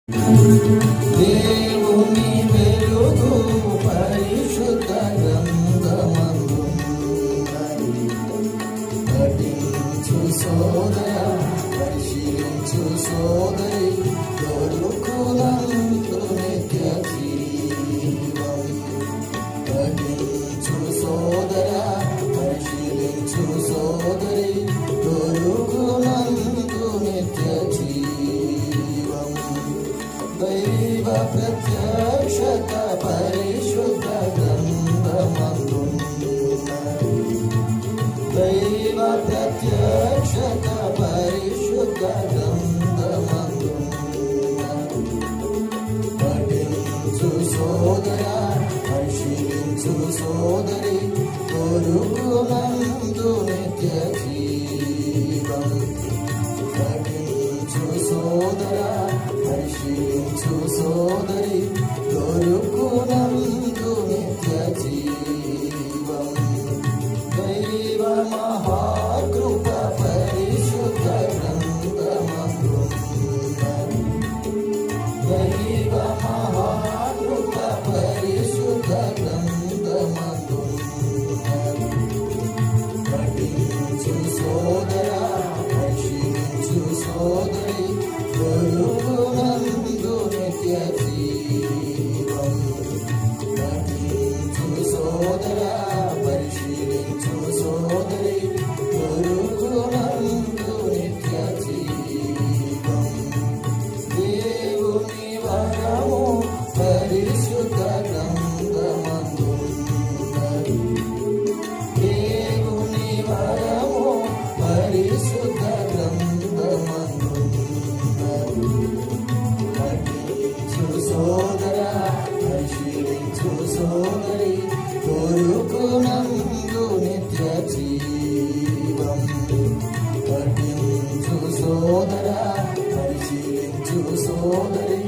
దేవుని వెలుగు పరిశుద్ధ గ్రంథమందు పఠించు సోదర, పరిశీలించు సోదరి, దొరుకునందు నిత్య జీవం. పఠించు సోదర, పరిశీలించు సోదరి, దొరుకునందు నిత్య జీవం. దైవ ప్రత్యక్షత పరిశుద్ధ గ్రంథమందున్నది. దైవ ప్రత్యక్షత పరిశుద్ధ గ్రంథమందున్నది. పఠించు సోదర, పరిశీలించు సోదరి, కొరుకునందు నిత్య జీవం. పఠించు సోదర, పరిశీలించు సోదరి, దొరుకునందు నిత్య జీవం. దైవ మహాకృప పరిశుద్ధ గ్రంథమందున్నది. దైవ మహాకృప పరిశుద్ధ గ్రంథమందున్నది. పఠించు సోదర, పరిశీలించు సోదరి, దొరుకునందు నిత్య జీవం. పఠించు సోదర, పరిశీలించు సోదరి, దొరుకునందు నిత్య జీవం. దేవుని వరము పరిశుద్ధ గ్రంథమందున్నది. దేవుని వరము పరిశుద్ధ గ్రంథమందున్నది. పఠించు సోదర, పరిశీలించు సోదరి, దొరుకునందు నిత్య జీవం. పఠించు సోదర, పరిశీలించు సోదరి,